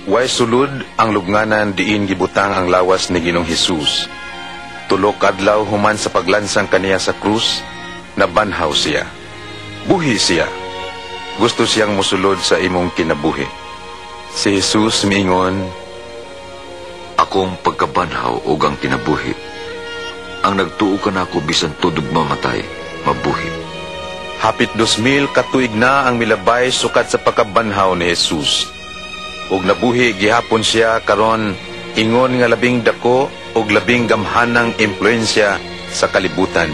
Way sulod ang lubnganan diin gibutang ang lawas ni Ginoong Hesus. Tulo ka adlaw human sa paglansang kaniya sa krus, nabanhaw siya. Buhi siya. Gusto siyang musulod sa imong kinabuhi. Si Jesus miingon, Akong pagkabanhaw o ang kinabuhi. Ang nagtuo ka na ako bisan tudog mamatay, mabuhi. hapit 2,000 katuig na ang milabay sukat sa pagkabanhaw ni Jesus. Ug nabuhi gihapon siya karon ingon nga labing dako ug labing gamhanang impluensya sa kalibutan.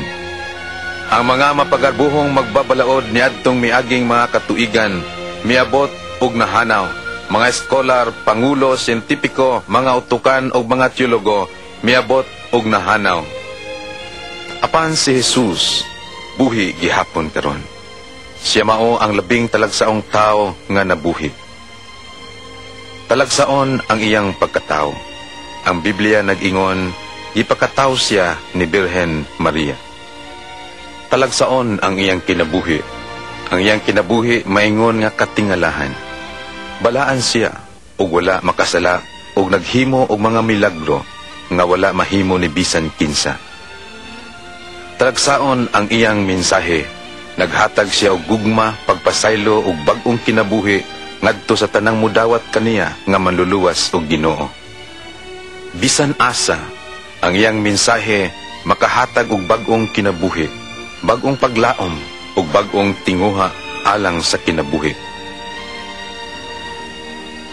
Ang mga mapagarbuhong magbabalaod niadtong miaging mga katuigan miabot ug nahanaw. Mga eskolar, pangulo, siyentipiko, mga utukan ug mga teologo miabot ug nahanaw. Apan si Jesus buhi gihapon karon. Siya mao ang labing talagsaong tao nga nabuhi. Talagsaon ang iyang pagkatao. Ang Biblia nag-ingon, ipakatao siya ni Birhen Maria. Talagsaon ang iyang kinabuhi. Ang iyang kinabuhi maingon nga katingalahan. Balaan siya, ug wala makasala, ug naghimo og mga milagro, nga wala mahimo ni bisan kinsa. Talagsaon ang iyang mensahe. Naghatag siya og gugma, pagpasaylo ug bag-ong kinabuhi ngadto sa tanang mudawat kaniya nga manluluwas og Ginoo. Bisan asa, ang iyang mensahe makahatag og bag-ong kinabuhi, bag-ong paglaom ug bag-ong tinguha alang sa kinabuhi.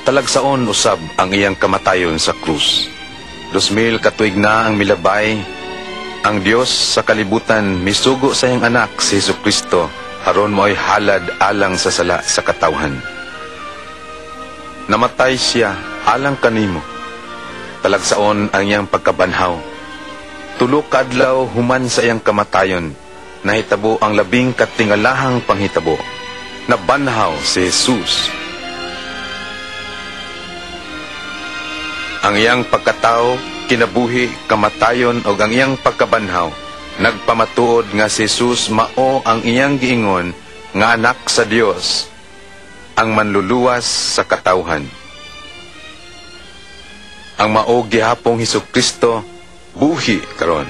Talagsaon usab ang iyang kamatayon sa krus. 2,000 katuig na ang milabay. Ang Dios sa kalibutan misugo sa iyang anak si Jesucristo aron mo'y halad alang sa sala sa katawhan. Namatay siya alang kanimo. Talagsaon ang iyang pagkabanhaw. Tulo ka adlaw human sa iyang kamatayon, nahitabo ang labing katingalahang panghitabo. Nabanhaw si Jesus. Ang iyang pagkatao, kinabuhi, kamatayon o ang iyang pagkabanhaw, nagpamatuod nga si Jesus mao ang iyang giingon nga anak sa Dios, ang manluluwas sa katawhan. Ang mao gihapong Hesukristo buhi karon.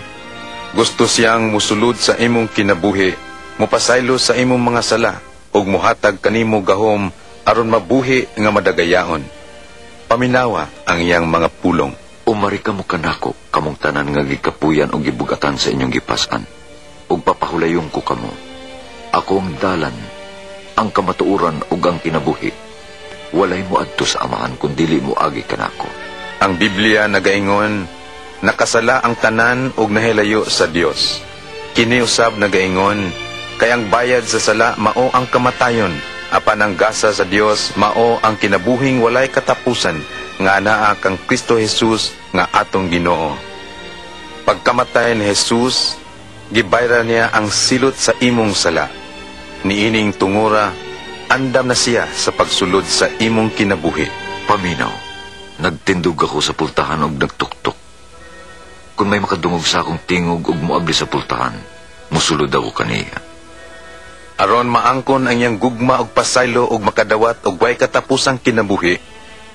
Gusto siyang musulod sa imong kinabuhi, mupasaylo sa imong mga sala ug muhatag kanimo gahom aron mabuhi nga madagayaon. Paminawa ang iyang mga pulong. Umari ka mo kanako, kamong tanan nga gikapuyan o gibugatan sa inyong gipasan. Ug papahulayon ko kamo. Ako ang dalan, ang kamatuuran ug ang kinabuhi. Walay mo adto sa amahan kung dili mo agi kanako. Ang Biblia nagaingon, nakasala ang tanan ug nahilayo sa Dios. Kini usab nagaingon, kay ang bayad sa sala mao ang kamatayon, apan ang gasa sa Dios mao ang kinabuhing walay katapusan, nga anaa kang Kristo Jesus nga atong Ginoo. Pagkamatay ni Jesus, gibayran niya ang silot sa imong sala. Niining tungura, andam na siya sa pagsulod sa imong kinabuhi. Paminaw, nagtindog ako sa pultahan og nagtuktok. Kung may makadungog sa akong tingog ug moabli sa pultahan, musulod ako kaniya. Aron maangkon ang iyang gugma og pasaylo og makadawat og way katapusang kinabuhi,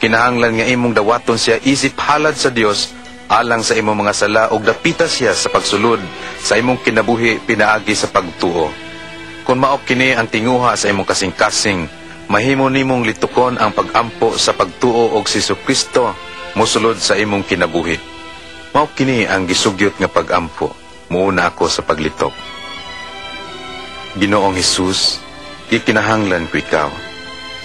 kinahanglan nga imong dawaton siya isip halad sa Dios alang sa imong mga sala ug dapita siya sa pagsulod sa imong kinabuhi pinaagi sa pagtuo. Kung maop kini ang tinguha sa imong kasing-kasing, mahimo nimong litukon ang pagampo sa pagtuo og si Jesucristo mosulod sa imong kinabuhi. Maop kini ang gisugyot nga pagampo. Muuna ako sa paglitok. Ginoong Hesus, gikinahanglan ko ikaw.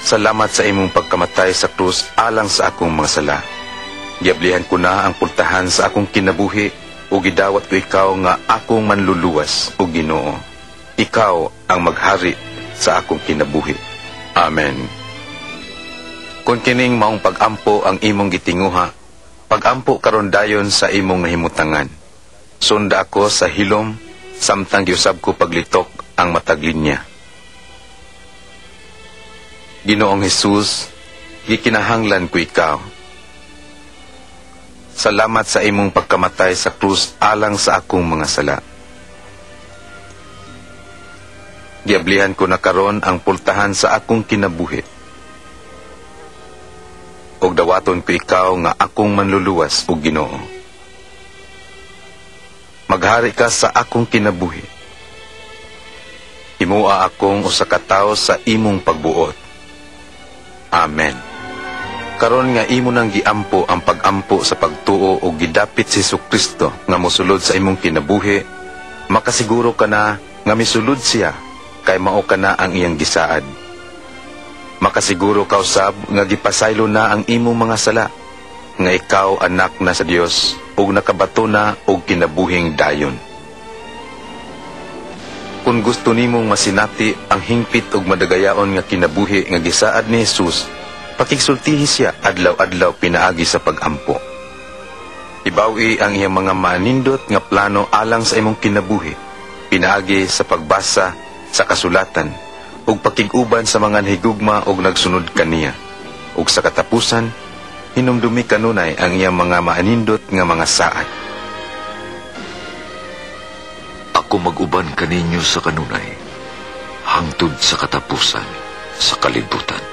Salamat sa imong pagkamatay sa krus alang sa akong mga sala. Giablihan ko na ang pultahan sa akong kinabuhi o gidawat ko ikaw nga akong manluluwas o Ginoo. Ikaw ang maghari sa akong kinabuhi. Amen. Kung kining maong pagampo ang imong gitinguha, pagampo karon dayon sa imong nahimutangan. Sunda ako sa hilom, samtang giusab ko paglitok ang mataglinya. Ginoong Hesus, gikinahanglan ko ikaw. Salamat sa imong pagkamatay sa krus alang sa akong mga sala. Giablihan ko na karon ang pultahan sa akong kinabuhi. ug dawaton ko ikaw nga akong manluluwas ug Ginoo. Maghari ka sa akong kinabuhi. Himua akong usa ka tawo sa imong pagbuot. Amen. Karon nga imo nang giampo ang pagampo sa pagtuo ug gidapit si Jesucristo nga mosulod sa imong kinabuhi, makasiguro ka na nga misulod siya kay mao ka na ang iyang gisaad. Makasiguro ka usab nga gipasaylo na ang imong mga sala, nga ikaw anak na sa Dios ug nakabato na og kinabuhing dayon. Kung gusto nimong masinati ang hingpit ug madagayaon nga kinabuhi nga gisaad ni Jesus, pakigsultihi siya adlaw-adlaw pinaagi sa pagampo. Ibawi ang iyang mga manindot nga plano alang sa imong kinabuhi, pinaagi sa pagbasa sa kasulatan ug pakig-uban sa mga higugma ug nagsunod kaniya. Ug sa katapusan, hinumdumi kanunay ang iyang mga manindot nga mga saad. Ako mag-uban kaninyo sa kanunay, hangtod sa katapusan sa kalibutan.